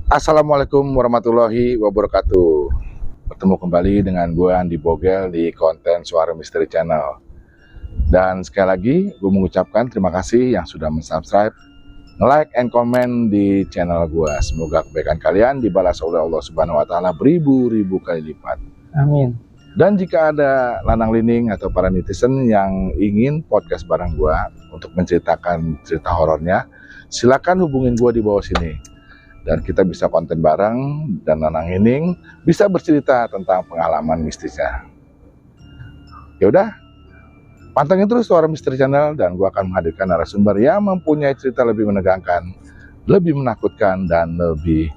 Assalamualaikum warahmatullahi wabarakatuh. Bertemu kembali dengan gue Andi Bogel di konten Suara Misteri Channel. Dan sekali lagi gue mengucapkan terima kasih yang sudah mensubscribe, like and comment di channel gue. Semoga kebaikan kalian dibalas oleh Allah Subhanahu wa Ta'ala beribu-ribu kali lipat. Amin. Dan jika ada lanang lining atau para netizen yang ingin podcast bareng gue untuk menceritakan cerita horornya, silakan hubungin gue di bawah sini. Dan kita bisa konten bareng dan lanang lining bisa bercerita tentang pengalaman mistisnya. Ya udah, pantengin terus Suara Misteri Channel dan gue akan menghadirkan narasumber yang mempunyai cerita lebih menegangkan, lebih menakutkan, dan lebih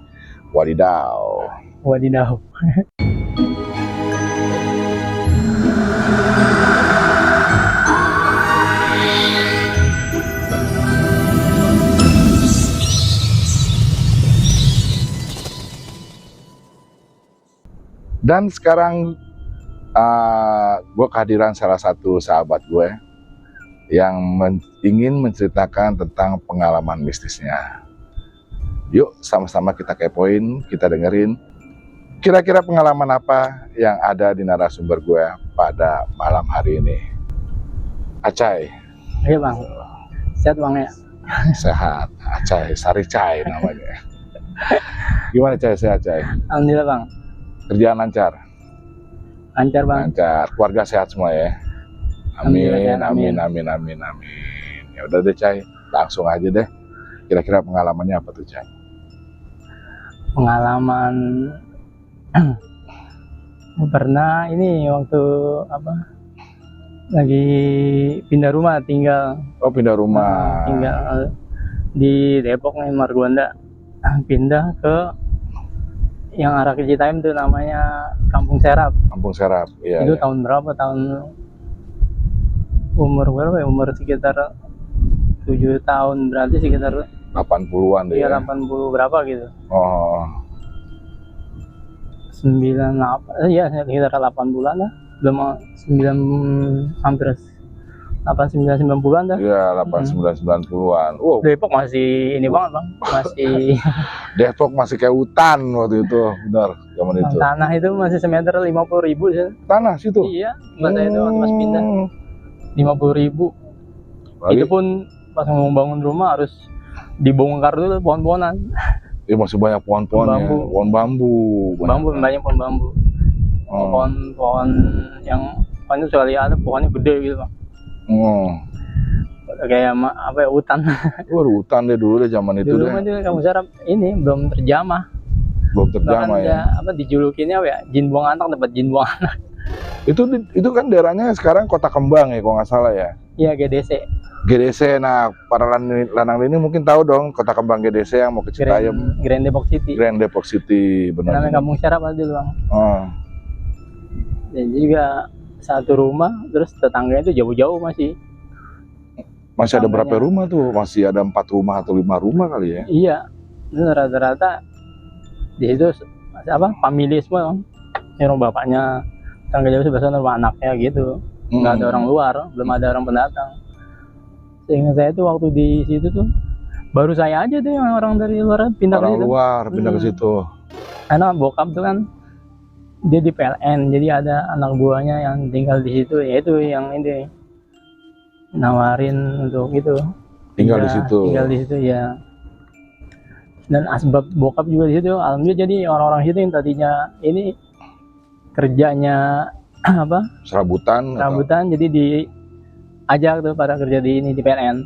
wadidaw. Wadidaw. Dan sekarang gue kehadiran salah satu sahabat gue yang ingin menceritakan tentang pengalaman mistisnya. Yuk sama-sama kita kepoin, kita dengerin kira-kira pengalaman apa yang ada di narasumber gue pada malam hari ini. Acai. Iya bang, sehat bang ya? Sehat, Acai, Sari Cai namanya. Gimana Cai, sehat Cai? Alhamdulillah bang. Kerjaan lancar? Lancar bang. Lancar, keluarga sehat semua ya? Amin, amin, amin, amin, amin. Ya udah deh Cai, langsung aja deh. Kira-kira pengalamannya apa tuh Cai? Pengalaman pernah ini waktu apa? Lagi pindah rumah tinggal. Oh pindah rumah. Tinggal di Depok nih Margonda. Pindah ke yang arah ke Citaim tuh namanya Kampung Serap. Kampung Serap, iya. Itu iya. tahun berapa? Umur berapa ya? Umur sekitar 7 tahun, berarti sekitar 80-an deh ya, ya? 80 berapa gitu. Oh. 98, ya sekitar 8 bulan lah. Belum 9, hampir 89-90-an dah. Iya, 89-90-an. Wow. Depok masih ini banget bang, masih Depok masih kayak hutan waktu itu, benar, zaman itu. tanah itu masih semeter 50.000 sih. Tanah situ? Iya, pas saya itu waktu pas pindah 50.000. Lagi? Itu pun pas mau bangun rumah harus dibongkar dulu pohon-pohonan. Ya, masih banyak pohon-pohon ya. Bambu. Pohon bambu. Banyak pohon bambu. Pohon-pohon yang itu sekali ada pohonnya gede gitu bang. Kayak apa ya, hutan. Hutan deh dulu deh zaman itu dulu deh. Dulu kan Kampung Serap ini belum terjamah. Belum terjamah ya. Apa dijulukinnya apa ya? Jin buang anak, dapat jin buang anak. Itu kan daerahnya sekarang Kota Kembang ya kalau nggak salah ya. Iya, GDC. GDC. Nah, para lanang ini mungkin tahu dong Kota Kembang GDC yang mau ke Citaim. Grand Depok City. Grand Depok City, benar. Namanya Kampung Serap aja dulu bang. Oh. Dan juga satu rumah, terus tetangganya itu jauh-jauh masih. Masih ada berapa rumah tuh? Masih ada 4 rumah atau 5 rumah kali ya? Iya, itu rata-rata di situ apa? Famili semua bang. Ini rumah bapaknya, tetangga jauh sebelah sana rumah anaknya gitu. Nggak ada orang luar, belum ada orang pendatang. Sehingga saya tuh waktu di situ tuh baru saya aja tuh yang orang dari luar pindah ke situ. Orang luar pindah ke situ. Karena bokap tuh kan dia di PLN, jadi ada anak buahnya yang tinggal di situ, yaitu yang ini nawarin untuk itu tinggal di situ. Tinggal di situ ya. Dan asbab bokap juga di situ. Alhamdulillah jadi orang-orang situ yang tadinya ini kerjanya apa? Serabutan, jadi diajak tuh pada kerja di ini di PLN.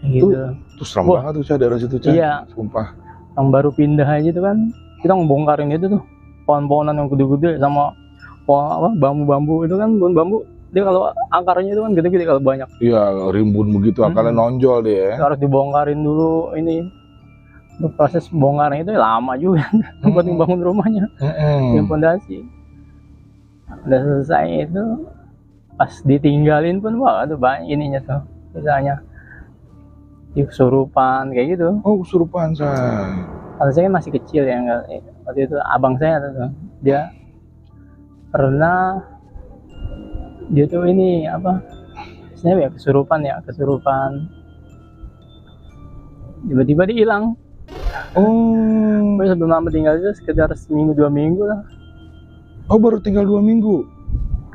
Gitu. Itu serem banget tuh Cah, daerah situ Cah. Iya. Sumpah. Yang baru pindah aja tuh kan, kita ngebongkarin itu tuh pohon-pohonan yang gede-gede sama pohon apa bambu-bambu itu kan, pohon bambu dia kalau akarnya itu kan gede-gede kalau banyak. Iya, rimbun begitu akarnya nonjol dia ya. Harus dibongkarin dulu ini. Untuk proses bongkarnya itu lama juga buat membangun rumahnya. Yang fondasi. Udah selesai itu pas ditinggalin pun wah itu banyak ininya tuh. Misalnya kesurupan kayak gitu. Oh, kesurupan Cah. Kalau saya kan masih kecil ya, enggak. Waktu itu abang saya tuh, dia pernah dia tuh ini apa? Sebenarnya ya kesurupan tiba-tiba dia hilang. Oh. Sebelum lama tinggal itu sekitar seminggu 2 minggu lah. Oh, baru tinggal 2 minggu.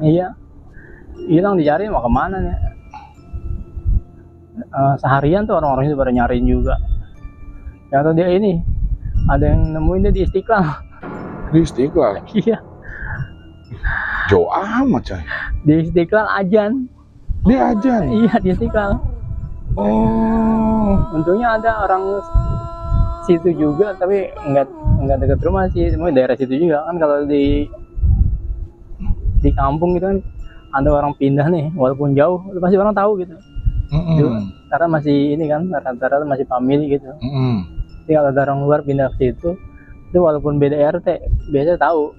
Iya, hilang, dicari mau kemana nih. Seharian tuh orang-orang itu pada nyariin juga. Ternyata dia ini ada yang nemuin dia di Istiqlal. Di Istiqlal? Iya, Jauh amat, coy. di Istiqlal ajan. Dia ajan? Iya, di Istiqlal. Oh. Untungnya ada orang situ juga, tapi nggak dekat rumah sih, cuma daerah situ juga kan. Kalau di kampung gitu kan ada orang pindah nih, walaupun jauh, pasti orang tahu gitu. Karena masih ini kan, rata-rata masih family gitu. Jadi kalau ada orang luar pindah ke situ, itu walaupun beda RT, biasanya tahu.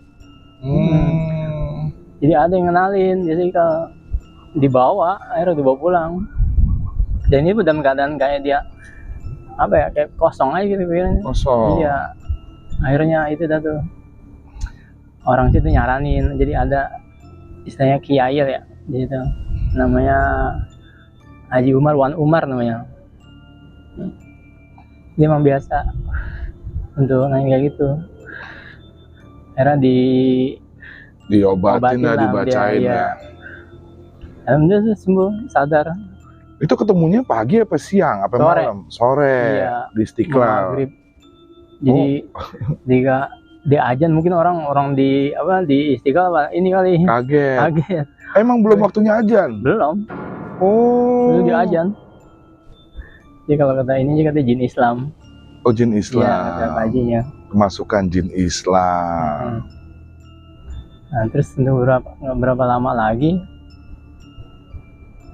Jadi ada yang kenalin, jadi kalau akhirnya dibawa pulang. Dan ini dalam keadaan kayak dia apa ya, kayak kosong aja gitu pikirannya. Kosong. Iya. Akhirnya itu dah tuh orang situ nyaranin, jadi ada istilahnya kiai ya di situ, namanya Haji Umar, Wan Umar namanya. Dia emang biasa untuk nanya kayak gitu. Akhirnya diobatin lah, dibacain dia, ya. Alhamdulillah sembuh, sadar. Itu ketemunya pagi apa siang apa Sore. malam? Sore. Iya. Di Istiqlal. Maghrib. Jadi dia ajan, mungkin orang di Istiqlal ini kali kaget. Emang belum waktunya ajan? Belum. Oh. Itu dia ajan. Jadi kalau kata ini kata jin Islam. Oh, jin Islam. Iya, kata hajinya. Kemasukan jin Islam. Nah, terus berapa lama lagi?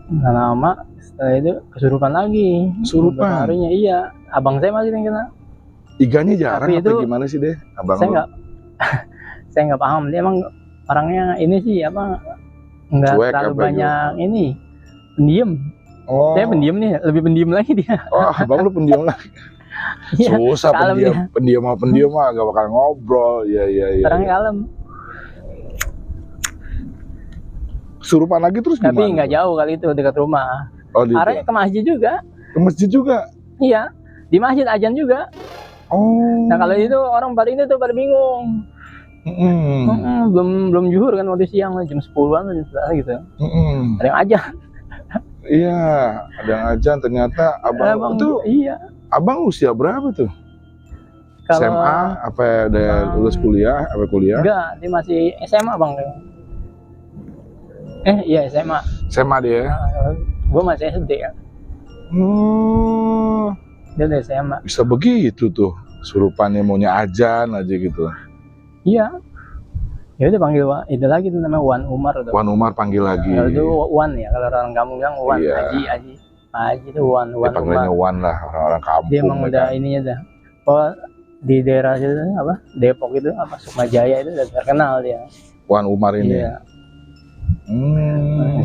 Nggak lama setelah itu kesurupan lagi. Kesurupan? Harinya iya. Abang saya masih yang kena. Iganya jarang tapi apa itu, gimana sih deh? Abang saya nggak paham. Dia emang orangnya ini sih apa? Nggak terlalu banyak juga. Ini pendiam. Oh. Saya pendiam nih, lebih pendiam lagi dia. Oh, abang lu pendiam lagi. Susah pendiam mah gak bakal ngobrol. Iya. Orangnya kalem. Kesurupan lagi terus gimana? Tapi nggak jauh kali itu, dekat rumah. Oh, arahnya ke masjid juga. Ke masjid juga? Iya, di masjid ajan juga. Oh. Nah kalau itu orang pada ini tuh pada bingung. Belum zuhur kan, waktu siang jam 10-an jam 11 gitu. Ada yang ajan. Iya, ada yang ajan. Ternyata abang itu. Iya. Abang usia berapa tuh? Kalau SMA apa udah lulus kuliah? Apa kuliah? Enggak, dia masih SMA bang. Iya SMA. SMA dia. Gue masih SD ya. Dia udah SMA. Bisa begitu tuh, surupannya maunya ajan aja gitu. Iya. Ya udah panggil itu lagi tuh, namanya Wan Umar tuh. Wan Umar panggil lagi. Kalau itu Wan ya, kalau orang kamu bilang Wan. Iya. Haji itu Wan panggilnya Wan lah, orang-orang kampung. Dia emang udah ininya dah. Oh, di daerah itu apa? Depok itu apa? Sukmajaya itu udah terkenal dia. Wan Umar ini. Iya.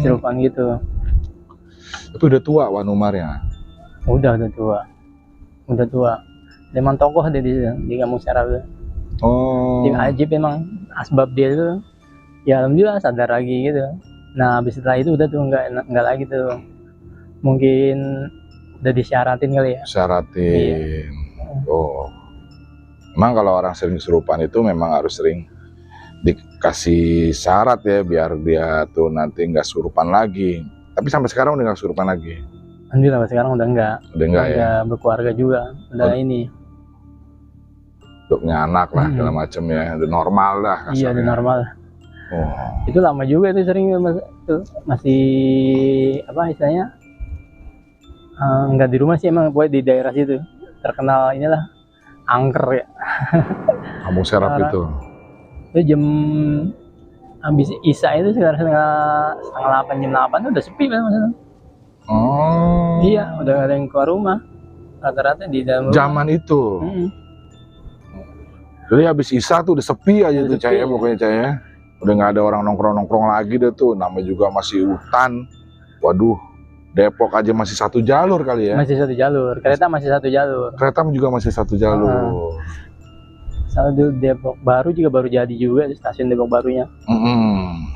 Serupan gitu. Tapi udah tua Wan Umar ya? Udah tua. Dia emang tokoh dia di kampung Syarab. Oh. Yang ajib emang asbab dia itu. Ya alhamdulillah sadar lagi gitu. Nah habis setelah itu udah tuh enggak lagi tuh. Mungkin udah disyaratin kali ya. Syaratin. Iya. Oh. Emang kalau orang sering kesurupan itu memang harus sering dikasih syarat ya biar dia tuh nanti nggak kesurupan lagi. Tapi sampai sekarang udah nggak kesurupan lagi. Alhamdulillah sampai sekarang udah enggak. Udah enggak ya. Udah berkeluarga juga. Udah ini. Udah punya anak lah segala macam ya. Udah normal lah. Iya udah normal. Oh. Itu lama juga itu sering masih apa istilahnya? Enggak di rumah sih emang, buat di daerah situ terkenal inilah angker ya. Kampung Syarab itu. Itu jam habis Isya itu sekitar setengah 8 jam 8 udah sepi kan maksudnya. Oh. Iya, udah gak ada yang keluar rumah. Rata-rata di dalam rumah. Zaman itu. Jadi habis Isya tuh udah sepi aja tuh Caya, pokoknya Caya. Udah nggak ada orang nongkrong-nongkrong lagi deh tuh. Namanya juga masih hutan. Waduh, Depok aja masih satu jalur kali ya. Masih satu jalur. Kereta masih satu jalur. Kereta juga masih satu jalur. Soalnya Depok Baru juga baru jadi juga, stasiun Depok Barunya.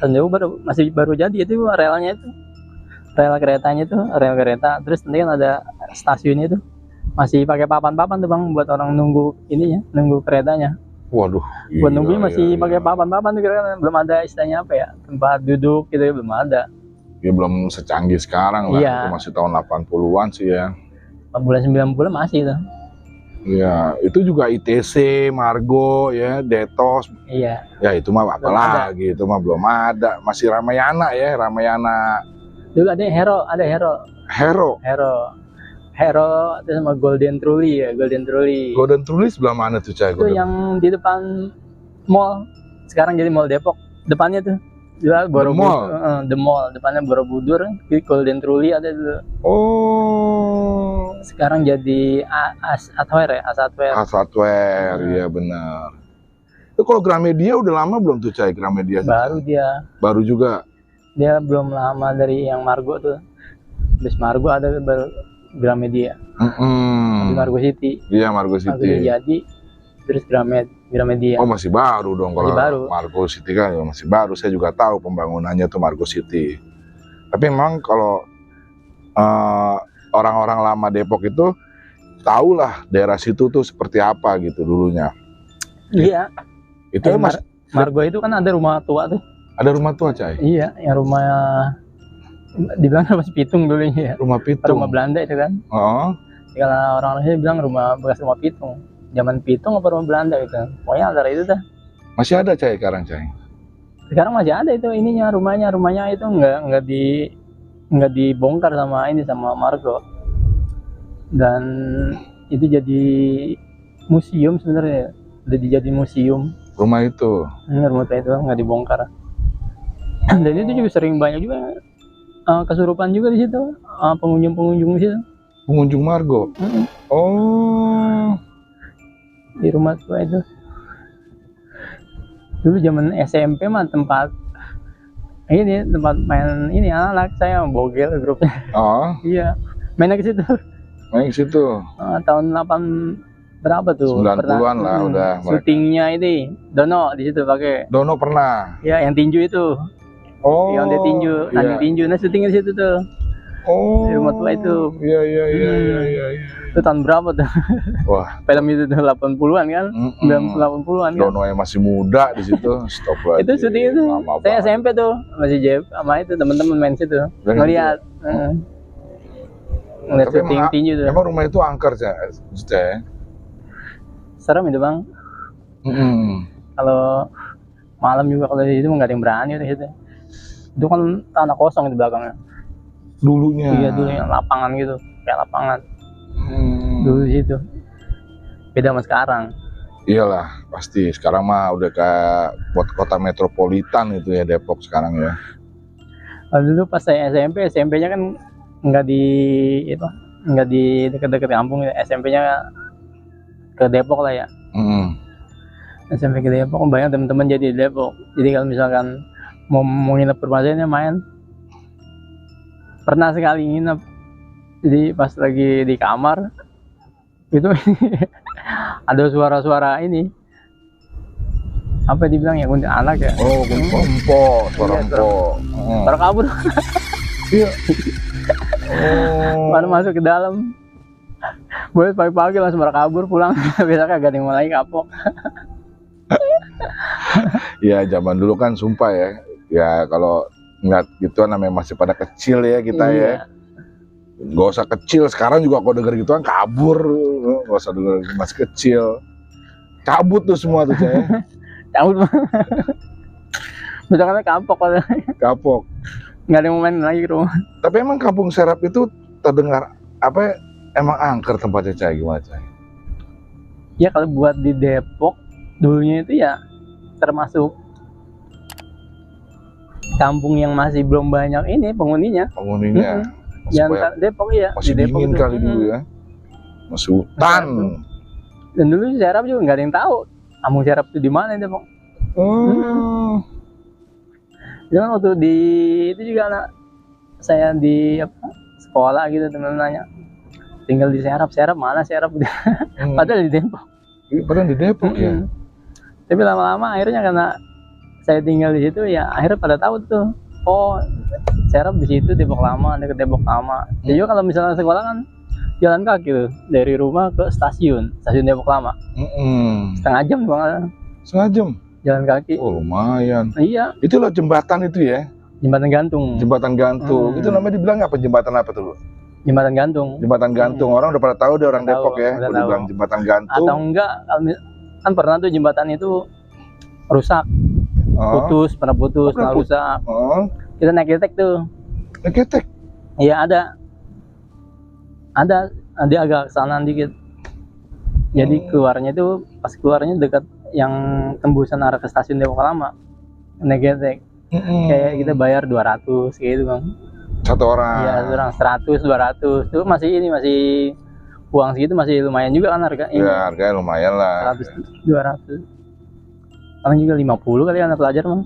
Stasiun Depok masih baru jadi itu relnya itu. Rel keretanya tuh, rel kereta. Terus nanti kan ada stasiunnya tuh. Masih pakai papan-papan tuh bang, buat orang nunggu ininya, nunggu keretanya. Waduh. Buat iya, nungguin masih iya, pakai iya. papan-papan tuh, karena belum ada istilahnya apa ya, tempat duduk gitu ya, belum ada. Ya belum secanggih sekarang lah. Iya. Itu masih tahun 80-an sih ya. 80 90 masih tuh. Ya, itu juga ITC, Margo, ya, Detos. Iya. Ya itu mah Belum apalagi, itu mah belum ada. Masih Ramayana ya, Ramayana Dulu ada Hero, Hero itu sama Golden Truly ya, Golden Truly. Golden Truly sebelah mana tuh Cai? Itu yang di depan mall. Sekarang jadi Mall Depok. Depannya tuh jual Borobudur. The Mall, depannya Borobudur. Di Golden Truly ada dulu. Oh. Sekarang jadi Asatware ya, Hardware, ya benar. Itu kalau Gramedia udah lama belum tuh Cai, Gramedia? Baru dia. Baru juga. Dia belum lama dari yang Margo tuh. Habis Margo ada baru Gramedia. Di Margo City. Iya, Margo Margo City. jadi terus Gramedia. Oh, masih baru dong kalau Masih baru. Margo City kan ya masih baru. Saya juga tahu pembangunannya tuh Margo City. Tapi memang kalau orang-orang lama Depok itu tahulah daerah situ tuh seperti apa gitu dulunya. Iya. Itu Mas, Margo itu kan ada rumah tua tuh. ada rumah tua Cai. Iya, yang rumah dibilang rumah Pitung dulunya ya. Rumah Pitung. Rumah Belanda itu kan. Oh. Kalau orang sini bilang rumah bekas rumah Pitung. Zaman Pitung apa rumah Belanda gitu. Pokoknya antara itu dah. Masih ada Cai sekarang Cai. Sekarang masih ada itu ininya, rumahnya itu nggak dibongkar sama Margo. Dan itu jadi museum sebenarnya. Udah dijadi museum. Rumah itu. Rumah itu nggak dibongkar. Dan itu juga sering banyak juga kesurupan juga di situ, pengunjung di situ. Pengunjung Margo. Oh. Di rumah tua itu. Dulu zaman SMP mah tempat main ini anak saya bogel grupnya. Oh. Iya, mainnya ke situ. Main ke situ. Tahun 8 berapa tuh? 90-an lah udah. Syutingnya ini Dono di situ pakai. Dono pernah. Ya, yang tinju itu. Oh. Yang dia tinju, iya. tinju. Nah, syutingnya di situ tuh. Oh. Di rumah tua itu. Iya. Itu tahun berapa tuh? Wah. Film itu tuh 80-an kan? 80-an kan? Dono yang masih muda di situ. Stop lagi. Itu syuting itu. Saya SMP tuh masih sama itu teman-teman main situ. Ngeliat. Ngeliat syuting tinju tuh. Emang rumah itu angker Cai? Serem itu bang. Kalau malam juga kalau di situ nggak ada yang berani di situ. Itu kan tanah kosong di belakangnya. Dulunya. Iya dulunya lapangan gitu, kayak lapangan. Dulu di situ. Beda sama sekarang. Iyalah pasti. Sekarang mah udah kayak buat kota metropolitan itu ya Depok sekarang ya. Dulu pas saya SMP-nya kan nggak di dekat-dekat kampung. SMP-nya ke Depok lah ya. SMP ke Depok, banyak teman-teman jadi di Depok. Jadi kalau misalkan mau nginep permasalahannya main. Pernah sekali nginep. Jadi pas lagi di kamar itu ada suara-suara ini. Apa dibilang ya, kuntilanak ya? Oh, suara empok. Suara kabur. Iya. Baru masuk ke dalam. Boleh pagi-pagi langsung kabur pulang. Besoknya gak ada yang mau lagi kapok. Ya zaman dulu kan sumpah ya. Ya kalau ngeliat gituan namanya masih pada kecil ya kita ya. Gak usah kecil, sekarang juga kalau denger gituan kabur. Gak usah denger masih kecil. Cabut tuh semua tuh Cai. Cabut mah. Besoknya kapok. Gak ada yang mau main lagi ke rumah. Tapi emang Kampung Serap itu terdengar apa? Emang angker tempatnya Cai, gimana Cai? Ya kalau buat di Depok dulunya itu ya termasuk kampung yang masih belum banyak ini penghuninya. Yang Depok ya. Masih di Depok dingin itu. kali dulu ya. Masih hutan. Dan dulu Serap juga nggak ada yang tahu kampung Serap itu di mana Depok. Jangan waktu di itu juga anak saya di sekolah gitu, teman nanya tinggal di Serap mana Serap gitu. Padahal di Depok. Padahal di Depok ya. Tapi lama-lama akhirnya karena saya tinggal di situ ya akhirnya pada tahu tuh. Oh, Serap di situ Depok Lama, dekat Depok Lama. Jadi kalau misalnya sekolah kan jalan kaki tuh dari rumah ke stasiun Depok Lama. Setengah jam bang. Setengah jam? Jalan kaki. Oh lumayan. Iya. Itu loh jembatan itu ya? Jembatan gantung. Jembatan gantung. Itu namanya dibilang apa? Jembatan apa tuh? Jembatan gantung. Jembatan gantung. Orang udah pada tahu deh orang Depok ya. Udah bilang jembatan gantung. Atau enggak, kan pernah tuh jembatan itu rusak. Putus, pernah rusak. Kita naik getek tuh. Naik getek? Iya ada. Dia agak kesana dikit. Jadi keluarnya itu pas keluarnya dekat yang tembusan arah ke stasiun Depok Lama. Naik getek. Kayak kita bayar 200 gitu bang. Satu orang? Iya, satu orang 100, 200. Itu masih uang segitu masih lumayan juga kan harga. Iya, harganya lumayan lah. 100, 200. Paling juga 50 kali anak pelajar bang.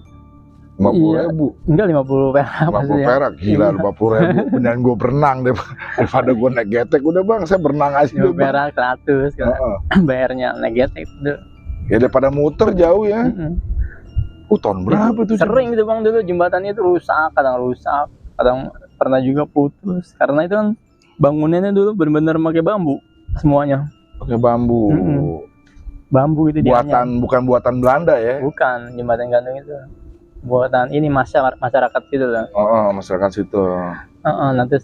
50.000? Enggak, 50 perak. 50 perak? Gila, 50.000. Beneran gue berenang deh. Daripada gue naik getek, udah bang, saya berenang aja. 50 perak, 100. Bayarnya naik getek. Ya daripada muter jauh ya. Tahun berapa tuh? Sering gitu bang, dulu jembatannya itu rusak, kadang pernah juga putus. Karena itu kan bangunannya dulu benar-benar pakai bambu semuanya. Pakai bambu. Bambu itu bukan buatan Belanda ya? Bukan, jembatan gantung itu buatan ini masyarakat situ lah. Masyarakat situ. Nanti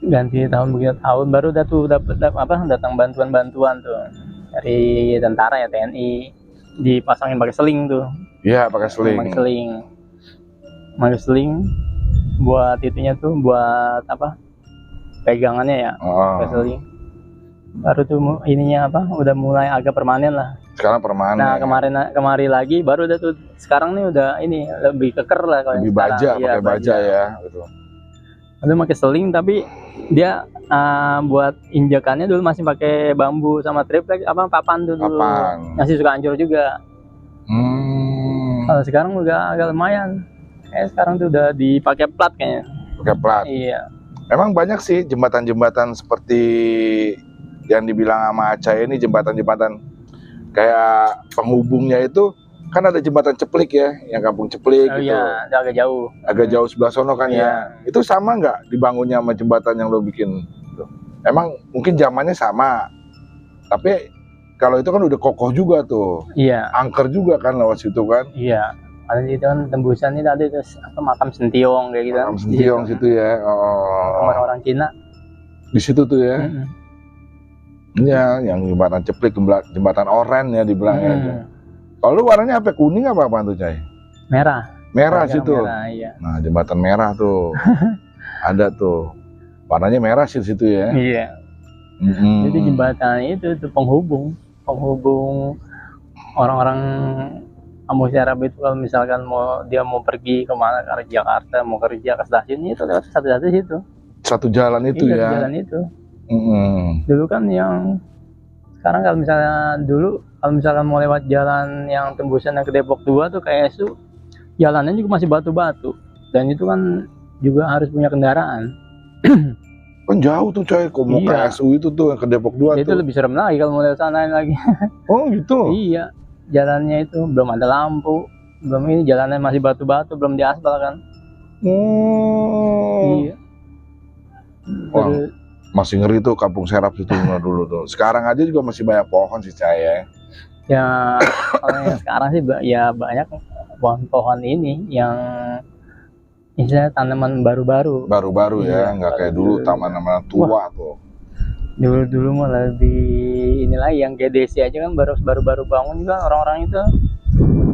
ganti tahun begitu tahun baru datang bantuan tuh dari tentara ya, TNI, dipasangin pakai seling tuh. Iya, pakai seling. Pakai seling buat itunya tuh, buat apa? Pegangannya ya. Pakai seling. Baru tuh ininya udah mulai agak permanen lah. Sekarang permanen. Nah kemarin lagi baru udah tuh, sekarang nih udah ini lebih keker lah kalau lebih baja, pakai baja ya gitu. Itu pakai seling tapi dia buat injakannya dulu masih pakai bambu sama triplek papan tuh dulu. Masih suka hancur juga. Kalau sekarang udah agak lumayan. Sekarang tuh udah dipakai plat kayaknya. Pakai plat. Iya. Memang banyak sih jembatan-jembatan seperti yang dibilang sama Aca ini, jembatan-jembatan kayak penghubungnya itu kan ada jembatan Ceplik ya, yang Kampung Ceplik gitu. Iya, agak jauh. Agak jauh sebelah sono kan ya. Itu sama nggak dibangunnya sama jembatan yang lo bikin? Emang mungkin zamannya sama, tapi kalau itu kan udah kokoh juga tuh. Iya. Angker juga kan lewat situ kan? Iya. Ada itu kan tembusan ini tadi terus makam Sentiong kayak gitu. Makam Sentiong situ ya. Orang Cina. Di situ tuh ya. Iya, yang jembatan Ceplik, jembatan oren ya dibilangnya. Kalau lu warnanya apa? Kuning apa tuh, Cai? Merah. Merah situ. Merah, iya. Nah, jembatan merah tuh. Ada tuh. Warnanya merah sih situ ya. Iya. Jadi jembatan itu tuh penghubung orang-orang kampung Arab itu kalau misalkan dia mau pergi kemana, ke Jakarta, mau kerja ke stasiun itu lewat satu-satu situ. Satu jalan itu ya. Satu jalan itu. Dulu kan yang sekarang kalau misalkan mau lewat jalan yang tembusan yang ke Depok 2 tuh kayak itu jalannya juga masih batu-batu dan itu kan juga harus punya kendaraan. Kan jauh tuh coy, kok mau ke SU itu tuh yang ke Depok 2 itu lebih serem lagi kalau mau lewat sana lagi. Oh gitu? Iya, jalannya itu belum ada lampu, belum ini jalannya masih batu-batu, belum diaspal kan. Iya. Masih ngeri tuh Kampung Serap itu dulu tuh. Sekarang aja juga masih banyak pohon sih Cai. Ya kalau yang sekarang sih ya banyak pohon-pohon ini yang istilahnya tanaman baru-baru. Baru-baru ya, nggak kayak dulu tanaman tua tuh. Dulu mah lebih inilah yang GDC aja kan baru-baru bangun juga orang-orang itu.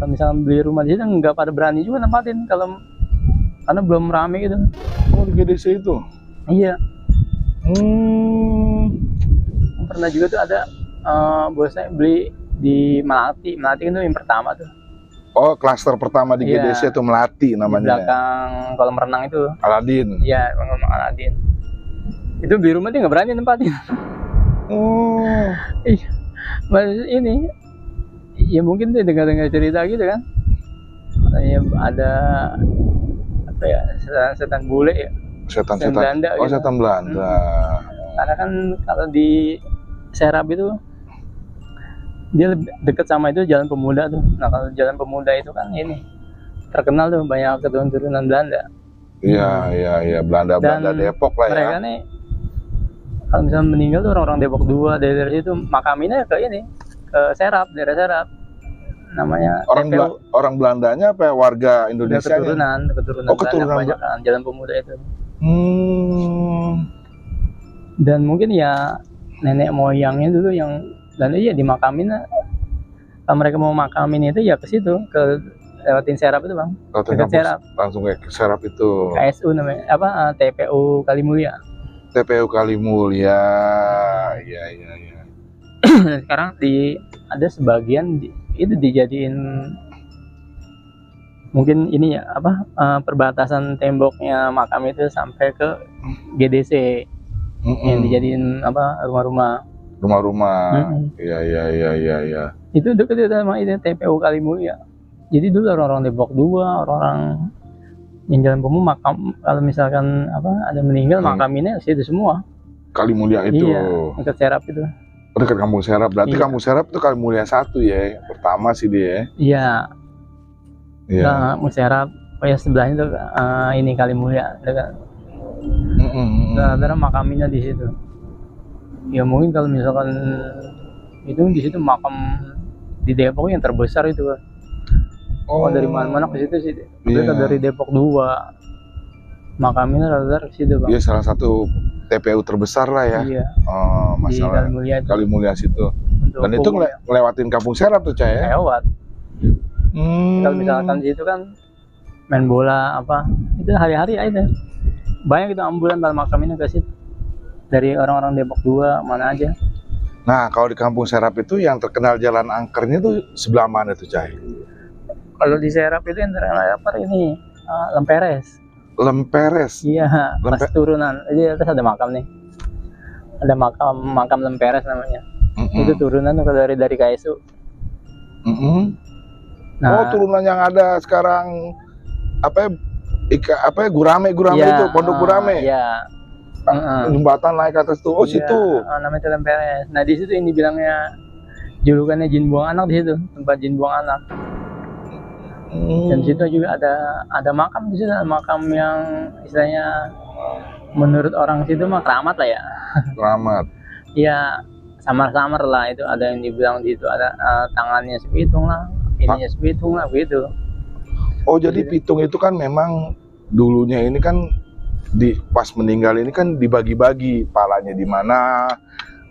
Kalau misalnya beli rumah di situ nggak pada berani juga nempatin karena belum rame gitu. Oh di GDC itu? Iya. Pernah juga tuh ada bos saya beli di Melati itu yang pertama tuh. Oh, klaster pertama di GDC itu Melati namanya. Di belakang kolam renang itu. Aladin. Iya, kolam Aladin. Itu beli rumah dia nggak berani nempatin. Iya. Ini ya mungkin tuh dengar cerita gitu kan. Katanya ada apa ya, setan bule ya. Setan Belanda. Oh, gitu. Setan Belanda. Karena kan kalau di Serap itu dia lebih dekat sama itu Jalan Pemuda tuh. Nah, kalau Jalan Pemuda itu kan ini terkenal tuh banyak keturunan Belanda. Iya, Belanda Depok lah ya. Mereka nih Kalau misalnya meninggal tuh orang-orang Depok 2 dari situ makaminnya ke ini, ke Serap, daerah Serap. Namanya TPU. Orang Belandanya apa ya? Warga Indonesia? Keturunan Oh, keturunan banyak kan, Jalan Pemuda itu. Hmm. Dan mungkin ya nenek moyangnya dulu yang, dan iya dimakamin. Kalau mereka mau makamin itu ya ke situ, ke lewatin Serap itu bang. Dekat Serap. Langsung ke Serap itu. KSU namanya apa? TPU Kalimulya. TPU Kalimulya. Iya. Dan sekarang ada sebagian itu dijadiin mungkin ini ya apa, perbatasan temboknya makam itu sampai ke GDC. Yang dijadiin apa, rumah-rumah. Iya. Itu dekat sama itu TPU Kalimulya. Jadi dulu orang-orang Depok 2, orang-orang yang Jalan Pemuda makam, kalau misalkan apa ada meninggal makaminnya situ semua. Kalimulya itu. Iya, dekat Serap itu. Dekat Kampung Serap. Berarti iya. Kampung Serap itu Kalimulya 1 ya, pertama sih dia. Iya. Kampung Serap. Oh ya sebelahnya itu ini Kalimulya dekat. Ada makaminnya di situ. Ya mungkin kalau misalkan itu di situ makam di Depok yang terbesar itu. Oh, dari mana-mana ke situ sih. Mereka dari Depok 2. Makamnya rata-rata ke situ, Bang. Iya, salah satu TPU terbesar lah ya. Iya. Oh, masalah Kalimulya situ. Dan itu ngelewatin Kampung Serap tuh, Cah ya? Lewat. Kalau misalkan di situ kan main bola apa, itu hari-hari aja. Banyak itu ambulan dalam makam ini ke situ. Dari orang-orang Depok 2 mana aja. Nah, kalau di Kampung Serap itu yang terkenal jalan angkernya tuh sebelah mana tuh, Cah? Kalau di Serap itu yang terkenal apa ini? Lemperes. Iya, pas turunan. Jadi atas ada makam nih. Ada makam Lemperes namanya. Itu turunan tuh dari KSU. Nah, turunan yang ada sekarang apa ya Gurame itu, Pondok Gurame. Iya. Jembatan naik ke atas tuh. Oh, situ. Namanya Lemperes. Nah, di situ ini bilangnya julukannya jin buang anak di situ, tempat jin buang anak. Dan di situ juga ada makam di situ, makam yang istilahnya menurut orang situ mah keramat lah ya. Keramat. Iya, samar-samar lah itu, ada yang dibilang di itu ada tangannya sepitung lah, ininya sepitung lah begitu. Oh, jadi pitung itu kan memang dulunya ini kan pas meninggal ini kan dibagi-bagi, palanya di mana,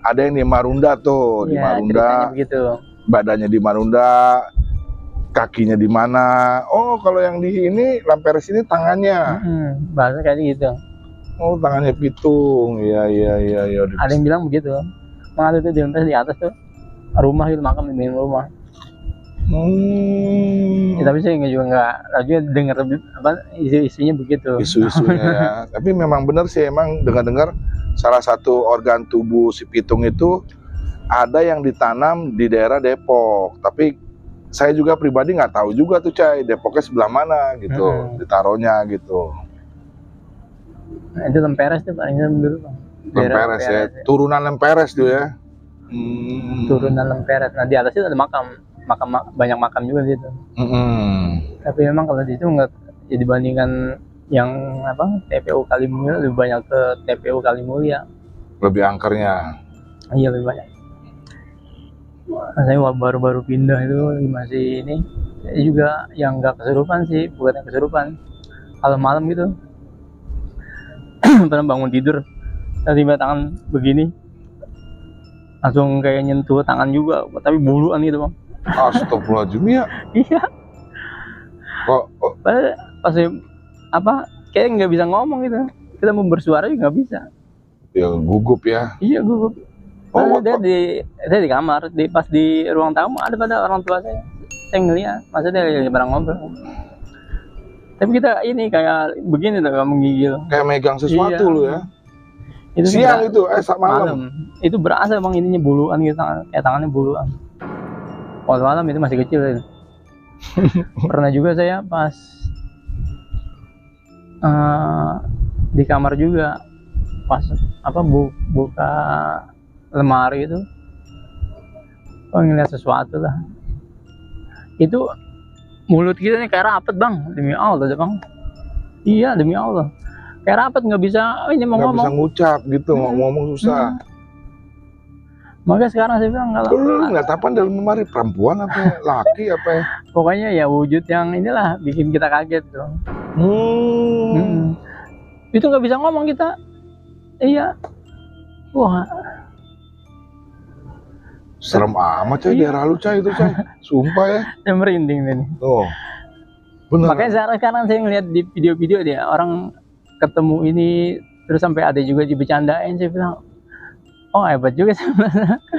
ada yang di Marunda tuh, di Marunda. Begitu. Badannya di Marunda, kakinya di mana. Oh, kalau yang di ini Lemperes ini tangannya. Bahasa kayak gitu. Oh, tangannya pitung. Iya. Ada yang bilang begitu. Ada tuh di Lemperes di atas tuh rumah gitu, makam di rumah. Ya, tapi saya juga nggak dengar apa isu-isunya begitu. Isu-isunya ya. Tapi memang benar sih, emang dengar-dengar salah satu organ tubuh si pitung itu ada yang ditanam di daerah Depok. Tapi saya juga pribadi nggak tahu juga tuh, Cai, Depoknya sebelah mana gitu, ditaruhnya gitu. Nah, itu Lemperes tuh paling dulu, Bang. Lemperes ya, turunan Lemperes tuh ya. Turunan Lemperes. Nah, di atas itu ada makam banyak makam juga gitu. Tapi memang kalau di situ nggak, ya dibandingkan yang apa TPU Kalimulya lebih banyak ke TPU Kalimulya. Lebih angkernya. Iya, lebih banyak. Saya baru-baru pindah itu masih ini. Saya juga yang nggak kesurupan sih, bukan yang kesurupan. Kalau malam gitu, pernah bangun tidur, tiba-tiba tangan begini, langsung kayak nyentuh tangan juga, tapi buluan gitu, Bang. Astagfirullahaladzim ya. Iya. Kok pas apa kayak nggak bisa ngomong gitu, kita mau bersuara juga nggak bisa. Ya gugup ya. Iya, gugup. Saya di kamar, pas di ruang tamu ada pada orang tua saya ngeliat, maksudnya lagi bareng ngobrol. Tapi kita ini kayak begini tuh, kayak menggigil. Kayak megang sesuatu lu ya. Itu siang itu, malam. Itu berasa Bang, ininya buluan gitu, kayak tangannya buluan. Waktu malam itu masih kecil itu. Pernah juga saya pas di kamar juga, pas apa buka lemari itu, ngeliat sesuatu lah. Itu mulut kita nih kayak rapet Bang, demi Allah Bang. Iya, demi Allah. kayak rapat nggak bisa ini mau nggak ngomong. bisa ngucap gitu, ngomong susah. Makanya sekarang saya bilang nggak Lu ngeliat apa dalam lemari, perempuan apa laki apa ya? pokoknya ya wujud yang inilah bikin kita kaget tuh. Itu nggak bisa ngomong kita. Iya. Wah, Serem amat coy, daerah lu coy itu coy. Sumpah ya. saya merinding nih. Oh. Bener. Makanya sekarang saya ngeliat di video-video dia orang ketemu ini terus sampai ada juga dibercandain, saya bilang oh hebat juga sih.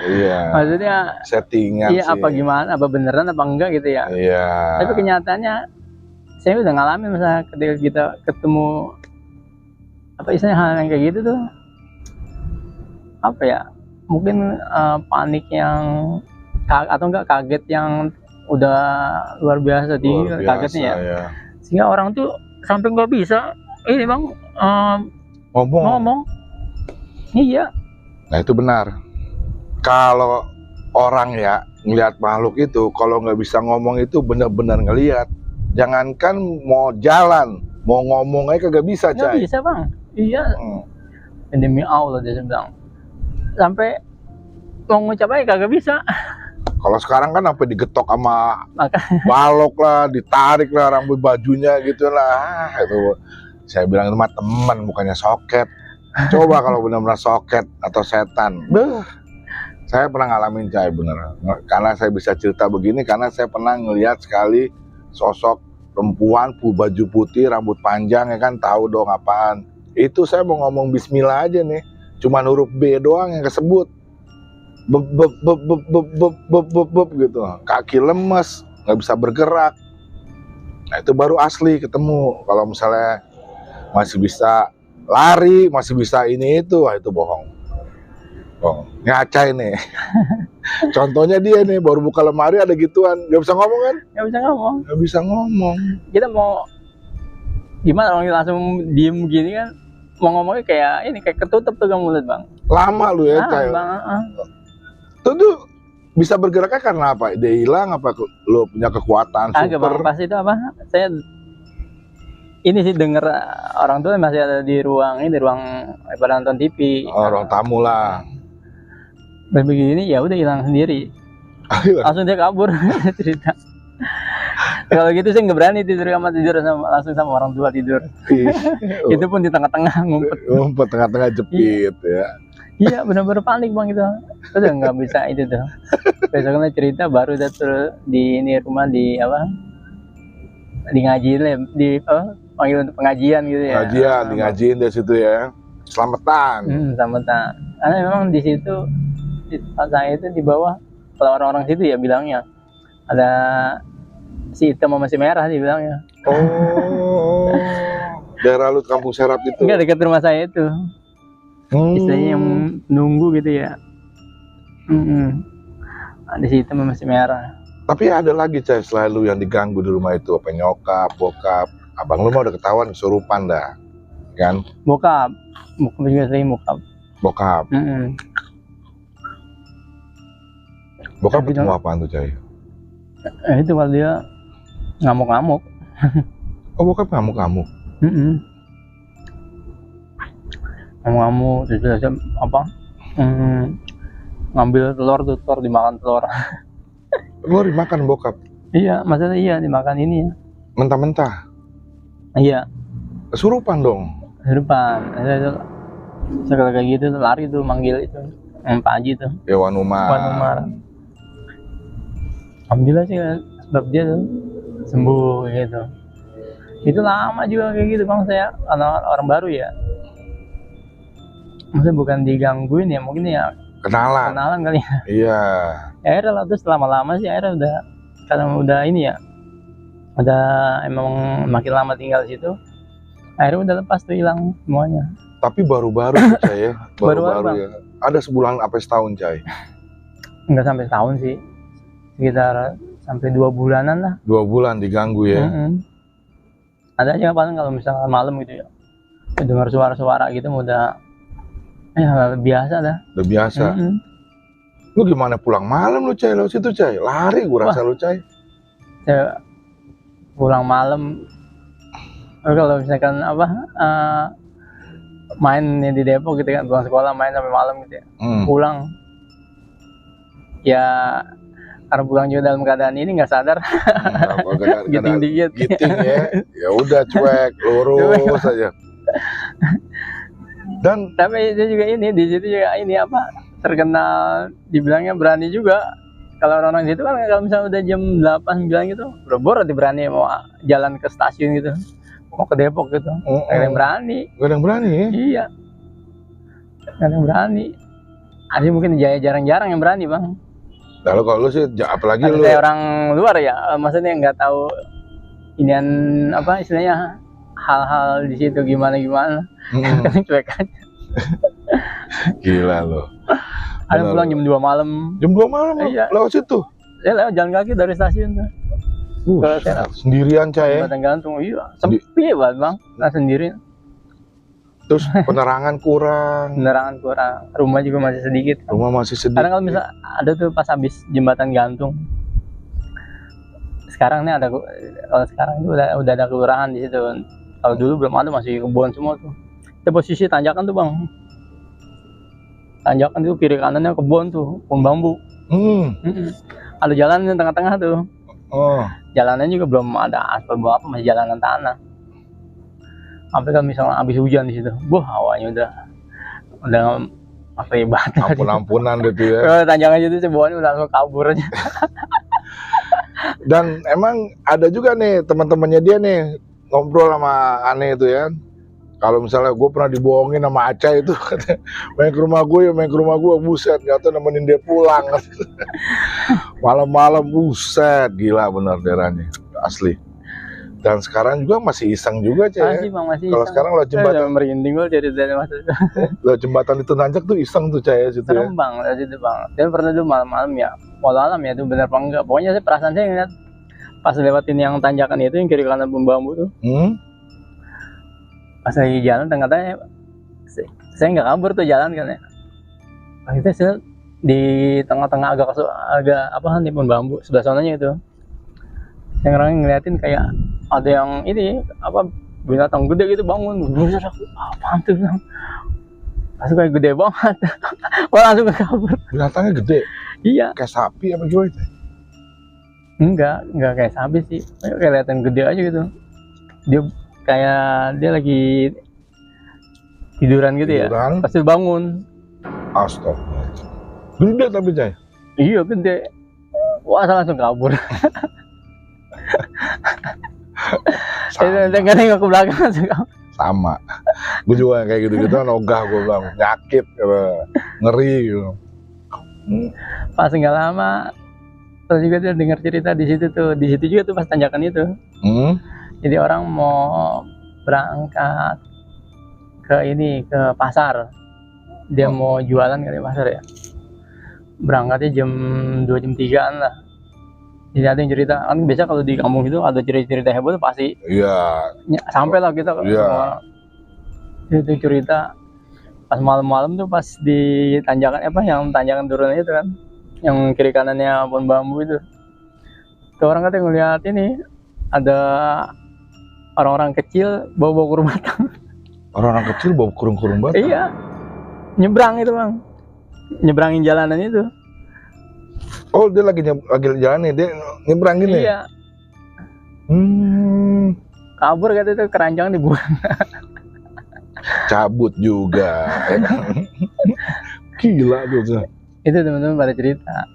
Iya. Maksudnya Settingan iya sih. apa gimana, apa beneran apa enggak gitu ya. Iya. Tapi kenyataannya saya udah ngalamin misalnya ketika kita ketemu apa istilahnya hal yang kayak gitu tuh apa ya, mungkin panik yang atau enggak kaget yang udah luar biasa tinggi kagetnya ya. Sehingga orang tuh sampai nggak bisa ini bang ngomong. Iya. Nah itu benar. Kalau orang ya ngelihat makhluk itu, kalau nggak bisa ngomong itu benar-benar ngelihat. Jangankan mau jalan, mau ngomong aja kagak bisa, Nggak Cai. bisa bang. Iya. Demi Allah dia bilang. Sampai mau ngucap aja kagak bisa. Kalau sekarang kan sampai digetok sama Makanya balok lah, ditarik lah rambut bajunya gitu lah. Itu saya bilang itu mah teman, bukannya soket. Coba kalau benar-benar soket atau setan. Saya pernah ngalamin Cai bener. Karena saya bisa cerita begini karena saya pernah ngelihat sekali sosok perempuan baju putih, rambut panjang ya kan, tahu dong apaan. Itu saya mau ngomong bismillah aja nih. Cuman huruf B doang yang kesebut. Beb gitu, kaki lemes, nggak bisa bergerak. Nah itu baru asli ketemu. Kalau misalnya masih bisa lari, masih bisa ini itu, wah itu bohong. Ngaca ini. Contohnya dia nih baru buka lemari ada gituan, nggak bisa ngomong kan? nggak bisa ngomong. Nggak bisa ngomong. Kita mau gimana orang langsung diem gini kan, mau ngomongnya kayak ini kayak ketutup tuh kamu lihat bang. Lama lu ya Cai. Tuh bisa bergeraknya karena apa? Dia hilang apa lo punya kekuatan Agak super? bang, pas itu apa? Saya ini sih denger orang tua masih ada di ruang ini, di ruang pada nonton TV. Orang tamu lah. Begini ya udah hilang sendiri. Langsung dia kabur cerita. Kalau gitu saya nggak berani tidur langsung sama orang tua tidur. Itu pun di tengah-tengah ngumpet tengah-tengah jepit ya. Iya benar-benar panik bang itu. Udah nggak bisa itu tuh. Besoknya cerita baru datang di ini rumah di apa? Di ngajiin lah, di panggil untuk pengajian gitu ya. Pengajian, di ngajiin dari situ ya. Selamatan. Selamatan. Karena memang di situ pas saya itu di bawah, kalau orang-orang situ ya bilangnya ada si hitam sama si merah sih bilangnya. Oh. Daerah lu Kampung Serap itu. Enggak, dekat rumah saya itu. Istilahnya yang nunggu gitu ya. Ada si hitam sama si merah. Tapi ada lagi Cai selalu yang diganggu di rumah itu, apa nyokap, bokap. Abang lu mah udah ketahuan kesurupan dah. Kan? Bokap juga sering bokap. Bokap. Bokap ketemu apaan tuh Cai? Itu kalau dia ngamuk-ngamuk. Oh bokap ngamuk-ngamuk? Ngamuk terus apa? Ngambil telur dimakan telur. Lu dimakan bokap? Iya, maksudnya iya dimakan ini ya. Mentah-mentah? Iya. Kesurupan dong? Kesurupan. Sekali kayak gitu lari tuh manggil itu Pak Haji tuh. Ya Wanumar. Alhamdulillah sih sebab dia tuh sembuh gitu. Itu lama juga kayak gitu bang, saya orang baru ya. Maksudnya bukan digangguin ya, mungkin ya kenalan kali ya. Iya. Ya akhirnya lah terus lama-lama sih akhirnya udah karena udah ini ya, udah emang makin lama tinggal di situ, akhirnya udah lepas tuh hilang semuanya. Tapi baru-baru Cai ya, baru-baru ya. Ada sebulan apa setahun Cai? Enggak sampai setahun sih, sekitar sampai 2 bulanan lah. 2 bulan diganggu ya. Ada aja paling kalau misalkan malam gitu ya, dengar suara-suara gitu udah ya biasa dah. Udah biasa. Lu gimana pulang malam lu Cai? Lu situ Cai? Lari gua rasa lu Cai. Saya pulang malam kalau misalkan apa main di Depok gitu kan, pulang sekolah main sampai malam gitu ya. Pulang ya karena pulang juga dalam keadaan ini nggak sadar. Giting dikit. Giting ya udah cuek lurus aja. Dan tapi itu juga ini di situ juga ini apa terkenal dibilangnya berani juga. Kalau orang-orang situ kan kalau misalnya udah jam 8 9 gitu boro-boro berani mau jalan ke stasiun gitu, mau ke Depok gitu. Gak ada yang berani. Gak ada yang berani ya? Iya, gak ada yang berani. Ada mungkin jarang-jarang yang berani bang. Lalu kalau lu sih apalagi lu saya orang luar ya, maksudnya nggak tahu inian apa istilahnya hal-hal di situ gimana kan cuek aja. Gila lo. Ada pulang jam 2 malam. Jam 2 malam iya. Lewat situ? Ya lewat jalan kaki dari stasiun tuh. Sendirian Cai ya? Jembatan gantung, iya. Sepi banget bang, nggak sendiri. Terus penerangan kurang. Rumah juga masih sedikit. Karena kalau misal ada tuh pas habis jembatan gantung. Sekarang nih kalau sekarang itu udah ada kelurahan di situ. Kalau dulu belum ada, masih kebun semua tuh. Itu posisi tanjakan tuh bang. Tanjakan itu kiri kanannya kebun tuh, pohon bambu. Ada jalan di tengah-tengah tuh. Jalannya juga belum ada aspal apa, masih jalanan tanah. Sampai kalau misalnya habis hujan di situ, hawanya udah apa ya banget. Ampun-ampunan gitu ya. Kalau tanjakan itu bawahnya udah langsung kabur aja. Dan emang ada juga nih teman-temannya dia nih ngobrol sama Ane itu ya. Kalau misalnya gue pernah dibohongin sama Aca itu, main ke rumah gue, buset, gak tau nemenin dia pulang. Malam-malam, buset, gila bener daerahnya, asli. Dan sekarang juga masih iseng juga Cai. Masih kalau sekarang lo jembatan merinding gue jadi maksudnya. Lo jembatan itu nanjak tuh iseng tuh Cai situ ya. Serem bang, situ bang. Dia pernah dulu malam-malam ya, malam ya itu bener apa enggak. Pokoknya perasaan saya ngeliat pas lewatin yang tanjakan itu yang kiri kanan bambu tuh. Pas lagi jalan tengah-tengah saya nggak kabur tuh jalan kan ya. Akhirnya saya di tengah-tengah agak apa nih pohon bambu sebelah sananya itu. Yang orang ngeliatin kayak ada yang ini apa binatang gede gitu bangun. Apaan tuh? Langsung kayak gede banget. Langsung kabur. Binatangnya gede? Iya. Kayak sapi apa gimana? Enggak kayak sapi sih. Kayak kelihatan gede aja gitu. Dia lagi tiduran gitu ya. Pasti bangun. Astaga. Gede tapi Cai? Iya gede. Wah langsung kabur. Saya nengok ke belakang langsung kabur. Sama. Gue juga kayak gitu-gitu kan ogah gue bilang. Nyakit, ngeri gitu. Pas nggak lama terus juga dia dengar cerita di situ juga tuh pas tanjakan itu. Jadi orang mau berangkat ke pasar. Dia mau jualan kali pasar ya. Berangkatnya jam 2 jam 3-an lah. Jadi ada yang cerita, kan biasa kalau di kampung itu ada cerita heboh tuh pasti. Iya. Sampai lah kita semua. Itu cerita pas malam-malam tuh pas di tanjakan yang tanjakan turun itu kan. Yang kiri kanannya pohon bambu itu. Tuh orang katanya ngeliat ini ada orang-orang kecil bawa kurung batang. Orang-orang kecil bawa kurung batang? Iya. Nyebrang itu bang. Nyebrangin jalanan itu. Oh dia lagi jalan nih, dia nyebrang gini? Iya. Kabur kata itu keranjang dibuang. Cabut juga. Gila tuh. Itu teman-teman pada cerita.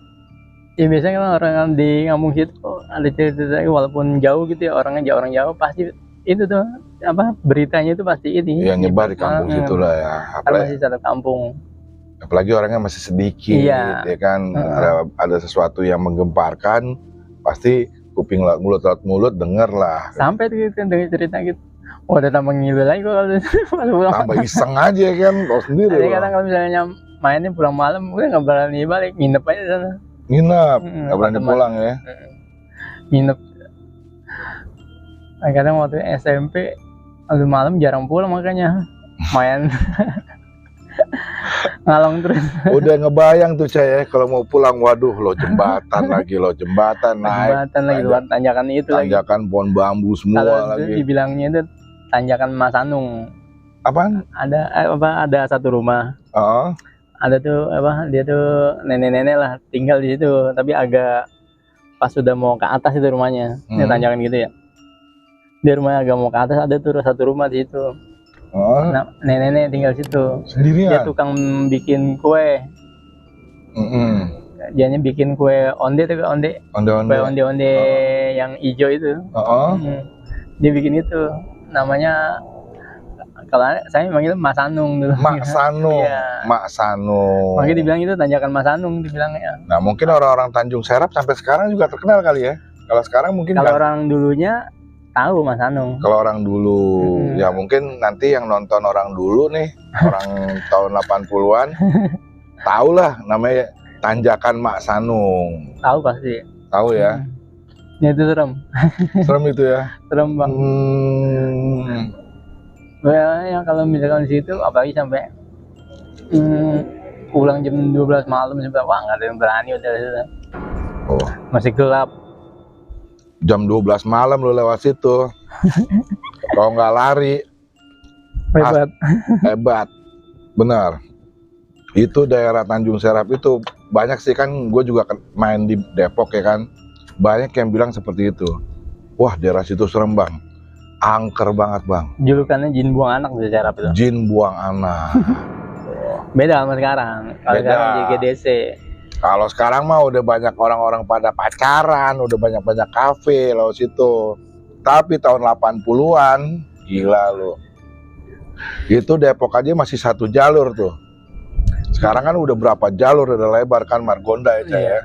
Ya biasanya kan orang di kampung situ ada cerita walaupun jauh gitu ya orangnya orang jauh pasti itu tuh apa beritanya itu pasti ini. Yang nyebar di kampung situ lah ya. Apalagi masih satu kampung. Apalagi orangnya masih sedikit, ya kan. Ada sesuatu yang menggemparkan, pasti kuping mulut lewat mulut denger lah. Sampai tuh dengar cerita gitu. Udah tambah ngilu lagi kalau tambah iseng aja kan, tau sendiri. Jadi kadang kalau misalnya mainnya pulang malam, udah nggak berani balik, nginep aja sana. Nginep, nggak berani pulang ya. Nginep. Kadang waktu SMP, waktu malam jarang pulang makanya main. Ngalong terus. Udah ngebayang tuh Cai kalau mau pulang, waduh lo jembatan lagi, lo jembatan naik. Jembatan lagi, luar tanjakan itu tanjakan pohon bambu semua kalau lagi. Kalau dibilangnya itu tanjakan Mas Anung. Apaan? Ada satu rumah. Oh. Ada tuh dia tuh nenek-nenek lah tinggal di situ, tapi agak pas sudah mau ke atas itu rumahnya. Ini tanjakan gitu ya. Di rumahnya agak mau ke atas ada tuh satu rumah di situ. Oh. Nah, nenek-nenek tinggal situ. Sendirian. Dia tukang bikin kue. Dianya bikin kue onde tuh, kue onde yang hijau itu. Dia bikin itu, namanya kalau saya manggil Mas Sanung dulu. Mak Sanung. Iya. Mak Sanung. Makanya dibilang itu tanjakan Mas Sanung dibilangnya. Nah, mungkin orang-orang Tanjung Serap sampai sekarang juga terkenal kali ya. Kalau sekarang mungkin kalau orang dulunya tahu Mas Sanung. Kalau orang dulu, ya mungkin nanti yang nonton orang dulu nih, orang tahun 80-an, tahu lah namanya tanjakan Mak Sanung. Tahu pasti. Tahu ya. Ya itu serem. Serem itu ya. Serem bang. Ya kalau misalkan di situ, apalagi sampai pulang jam 12 malam sampai wah nggak ada yang berani udah. Oh. Masih gelap. Jam 12 malam lu lewat situ. Kalau nggak lari. Hebat. Benar. Itu daerah Tanjung Serap itu banyak sih kan, gue juga main di Depok ya kan. Banyak yang bilang seperti itu. Wah, daerah situ serem bang. Angker banget bang. Julukannya jin buang anak di Serap itu. Jin buang anak. Beda sama sekarang. Kalau sekarang JGDC. Kalau sekarang mah udah banyak orang-orang pada pacaran, udah banyak-banyak kafe lo situ. Tapi tahun 80-an, gila lo. Itu Depok aja masih satu jalur tuh. Sekarang kan udah berapa jalur, udah lebar kan Margonda ya. Iya.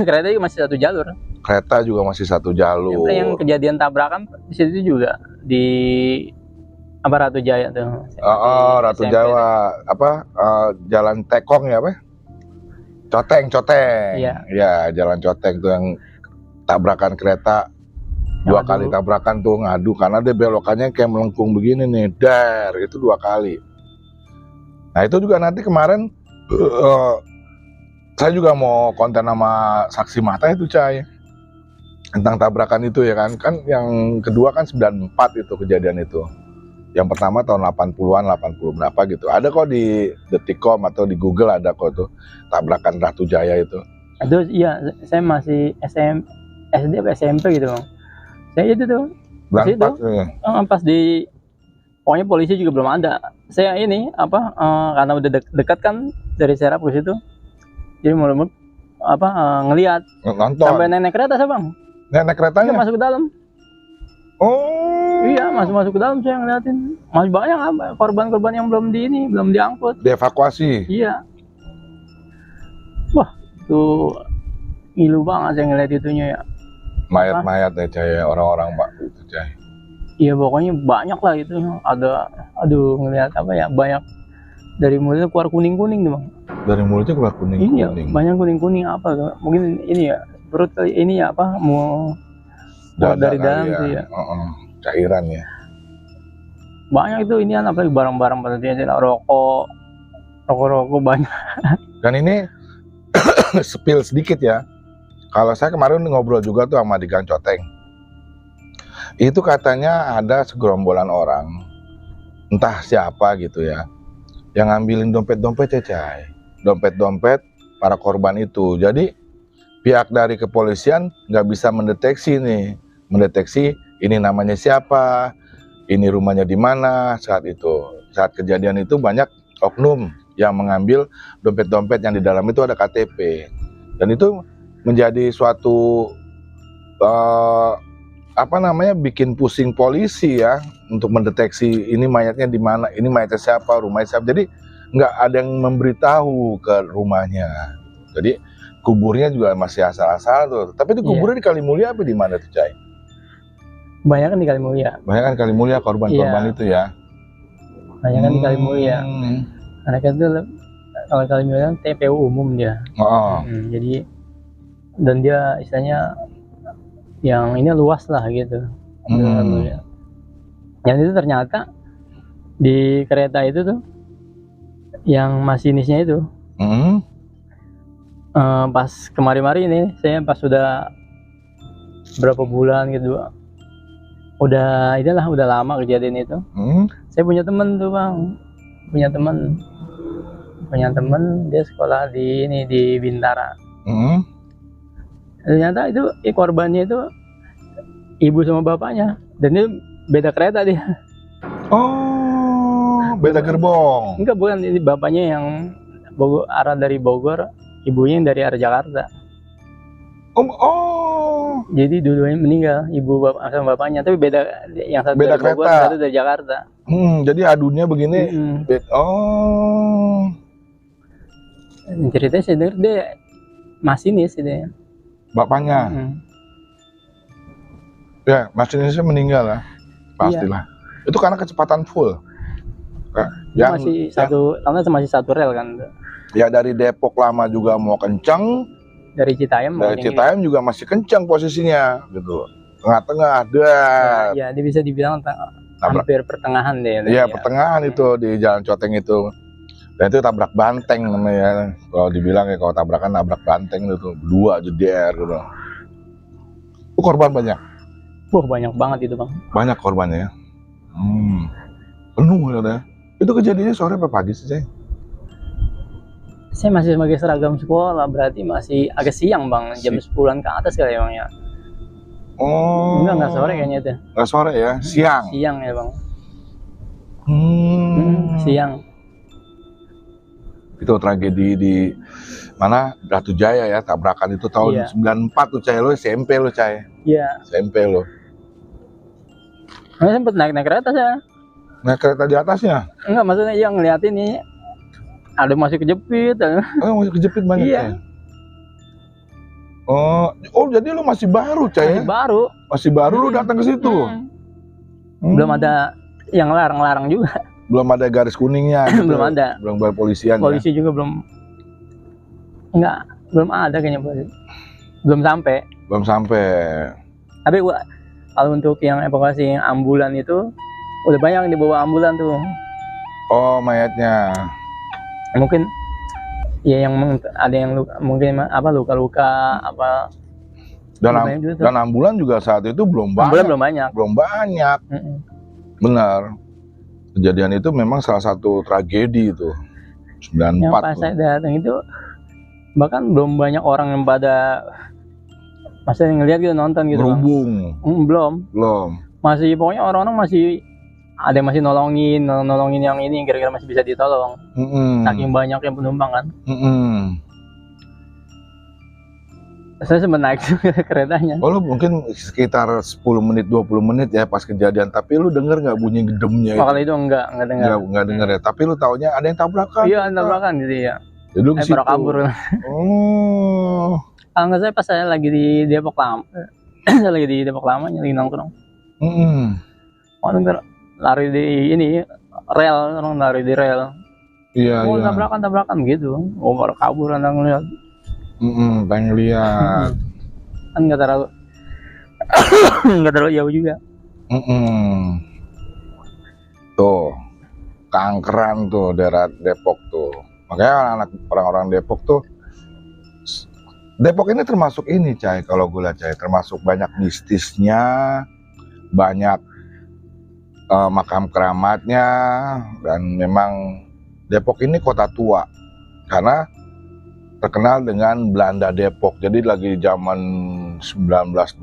Kereta juga masih satu jalur. Kereta juga masih satu jalur. Yang kejadian tabrakan di situ juga di Ratu Jaya tuh. Ratu Jawa Jalan Tekong ya apa? Coteng. Iya. Ya, Jalan Coteng tuh yang tabrakan kereta. Dua kali tabrakan tuh ngadu karena dia belokannya kayak melengkung begini nih. Itu 2 kali. Nah, itu juga nanti kemarin saya juga mau konten sama saksi mata itu Cai. Tentang tabrakan itu ya kan. Kan yang kedua kan 94 itu kejadian itu. Yang pertama tahun 80-an, 80 berapa gitu. Ada kok di Detikcom atau di Google ada kok tuh tabrakan Ratu Jaya itu. Itu iya, saya masih SD atau SMP gitu bang. Saya itu tuh. Pas di pokoknya polisi juga belum ada. Saya ini karena udah dekat kan dari Serap ke situ. Jadi mulai ngelihat. Nonton. Sampai nenek kereta saya bang. Nenek keretanya? Masuk ke dalam. Oh. Iya, masuk ke dalam saya ngeliatin. Masih banyak korban-korban yang belum diangkut. Dievakuasi. Iya. Wah, tuh ngilu banget saya ngeliat itunya ya. Mayat-mayat ya Cai, orang-orang Pak itu Cai. Iya, pokoknya banyak lah itu. Ngeliat banyak dari mulutnya keluar kuning-kuning tuh bang. Dari mulutnya keluar kuning-kuning. Iya, banyak kuning-kuning mungkin ini ya perut ini ya mau dari dalam tuh ya. Cairan ya. Banyak itu ini apalagi barang-barang penelitian rokok banyak. Dan ini spill sedikit ya. Kalau saya kemarin ngobrol juga tuh sama di Gang Coteng. Itu katanya ada segerombolan orang, entah siapa gitu ya, yang ngambilin dompet-dompet ya Cai. Dompet-dompet para korban itu. Jadi pihak dari kepolisian nggak bisa mendeteksi ini namanya siapa, ini rumahnya di mana saat itu. Saat kejadian itu banyak oknum yang mengambil dompet-dompet yang di dalam itu ada KTP. Dan itu menjadi suatu bikin pusing polisi ya untuk mendeteksi ini mayatnya di mana, ini mayatnya siapa, rumahnya siapa. Jadi nggak ada yang memberitahu ke rumahnya. Jadi kuburnya juga masih asal-asal tuh. Tapi itu kuburnya di Kalimulia apa di mana tuh Cai? Banyak kan di Kalimulia. Banyak kan Kalimulia korban-korban itu ya. Banyak kan di Kalimulia. Karena kan itu kalau Kalimulia TPU umum dia. Jadi dan dia istilahnya yang ini luas lah gitu. Yang itu ternyata di kereta itu tuh yang masinisnya itu pas kemari-mari ini saya pas sudah berapa bulan gitu udah lama kejadian itu. Saya punya teman tuh bang, punya teman dia sekolah di Bintara. Ternyata itu korbannya itu ibu sama bapaknya, dan itu beda kereta dia. Oh, beda gerbong. Enggak, bukan, ini bapaknya yang arah dari Bogor, ibunya yang dari arah Jakarta. Oh. Jadi dua-duanya meninggal, ibu bapak sama bapaknya, tapi beda, yang satu Beda dari Bogor, kereta. satu dari Jakarta. Jadi adunya begini. Oh. Ceritanya saya denger dia masinis dia. Bapaknya. Ya, masinisnya meninggal lah. Pastilah. Itu karena kecepatan full. Masih satu rel kan. Ya dari Depok Lama juga mau kenceng. Dari Citayam juga masih kencang posisinya gitu, tengah-tengah dah. Ya, dia bisa dibilang hampir pertengahan deh. Iya, pertengahan itu di Jalan Coteng itu. Dan itu tabrak banteng namanya. Kalau dibilang ya, kalau tabrakan nabrak banteng itu dua jeder gitu. Korban banyak. Banyak banget itu bang. Banyak korbannya ya. Penuh katanya. Itu kejadiannya sore apa pagi sih, Ceng? Saya masih sebagai seragam sekolah, berarti masih agak siang bang, jam 10-an ke atas kali emang ya. Oh. Enggak sore kayaknya itu. Enggak sore ya, siang. Siang ya bang. Siang. Itu tragedi di mana, Ratu Jaya ya, tabrakan itu tahun 94 tuh, Cay. Lo SMP lo, Cay. Iya. SMP lo. Saya sempet naik kereta saya. Naik kereta di atasnya? Enggak, maksudnya yang ngeliatin nih, ada masih kejepit. Masih kejepit banyak. Iya. Cay. Oh, jadi lu masih baru, Cay? Masih baru lu datang ke situ. Belum ada yang larang-larang juga. Belum ada garis kuningnya. Gitu. Belum ada. Belum ada polisian. Polisi juga belum. Belum ada kayaknya polisi. Belum sampai. Tapi kalau untuk yang evakuasi ambulan itu udah banyak yang dibawa ambulan tuh. Oh, mayatnya. Mungkin ya yang ada yang luka-luka apa. Dan ambulan juga saat itu belum banyak. Benar. Kejadian itu memang salah satu tragedi itu. 94. Yang pas saya datang itu bahkan belum banyak orang yang pada masih ngeliat gitu, nonton gitu. Berhubung. Belum. Masih, pokoknya orang-orang masih ada yang masih nolongin yang ini kira-kira masih bisa ditolong. Saking banyak yang penumpang kan. Saya sempat naik keretanya. Oh, lu mungkin sekitar 10 menit 20 menit ya pas kejadian, tapi lu denger nggak bunyi gedemnya itu? Kalau itu enggak dengar. Enggak denger ya, tapi lu taunya ada yang tabrakan. Iya, tabrakan gitu ya. Jadi lu kesitu. Kabur. Oh. Enggak, saya pas saya lagi di Depok Lama. Saya lagi di Depok Lama, lagi nongkrong. Lari di rel. Iya. Tabrakan gitu. Baru kabur, anda ngeliat. Pengen lihat. Kan nggak terlalu jauh juga. Tuh, Keangkeran tuh, daerah Depok tuh. Makanya orang-orang Depok tuh. Depok ini termasuk ini, Cay, kalau gue lihat, Cay, termasuk banyak mistisnya, banyak makam keramatnya, dan memang Depok ini kota tua karena terkenal dengan Belanda Depok. Jadi lagi zaman 1912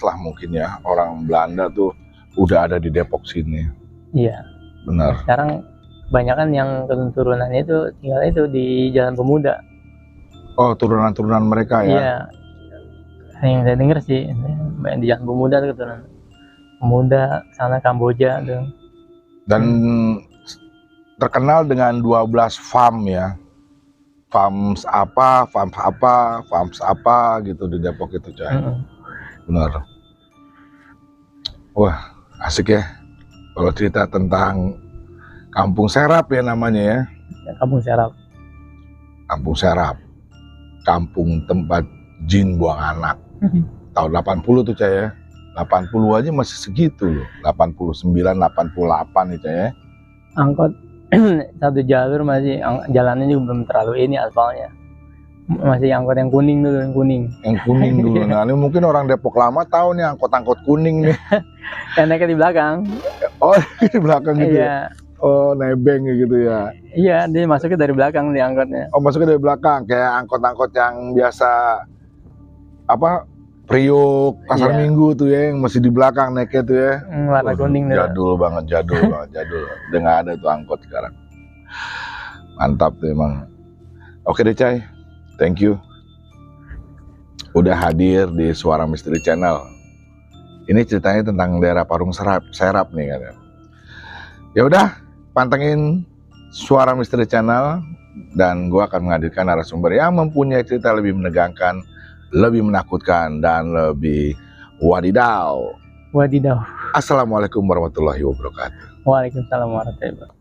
lah mungkin ya, orang Belanda tuh udah ada di Depok sini. Iya. Benar. Sekarang kebanyakan yang keturunan itu tinggal itu di Jalan Pemuda. Oh, turunan-turunan mereka ya? Iya. Yang saya dengar sih, di Jalan Pemuda tuh keturunan Pemuda, sana Kamboja tuh. Dan terkenal dengan 12 farm ya. Farms apa gitu di Depok itu, Cay. Benar. Wah, asik ya kalau cerita tentang Kampung Serap ya namanya ya. Kampung Serap. Kampung Serap. Kampung tempat jin buang anak. Tahun 80 tuh, Cay ya. 80 aja masih segitu loh. 89, 88 nih, Cay ya. Angkot satu jalur masih, jalannya juga belum terlalu ini aspalnya. Masih angkot yang kuning dulu, Yang kuning dulu. Nah, ini mungkin orang Depok Lama tahu nih angkot-angkot kuning nih. Yang naiknya di belakang. Oh, di belakang gitu ya? Iya, Oh, nebeng gitu ya? iya dia masuknya dari belakang nih angkotnya. Oh, masuknya dari belakang, kayak angkot-angkot yang biasa apa? Priuk, pasar Iya. Minggu tuh ya, yang masih di belakang naiknya tuh ya. Warna Waduh, kuning tuh. jadul banget, jadul banget, jadul. Udah nggak ada tuh angkot sekarang. Mantap tuh emang. Oke deh Cai, thank you. Udah hadir di Suara Misteri Channel. Ini ceritanya tentang daerah Parung Serap nih kan. Ya udah, pantengin Suara Misteri Channel dan gua akan menghadirkan narasumber yang mempunyai cerita lebih menegangkan, lebih menakutkan dan lebih wadidaw. Wadidaw. Assalamualaikum warahmatullahi wabarakatuh. Waalaikumsalam warahmatullahi wabarakatuh.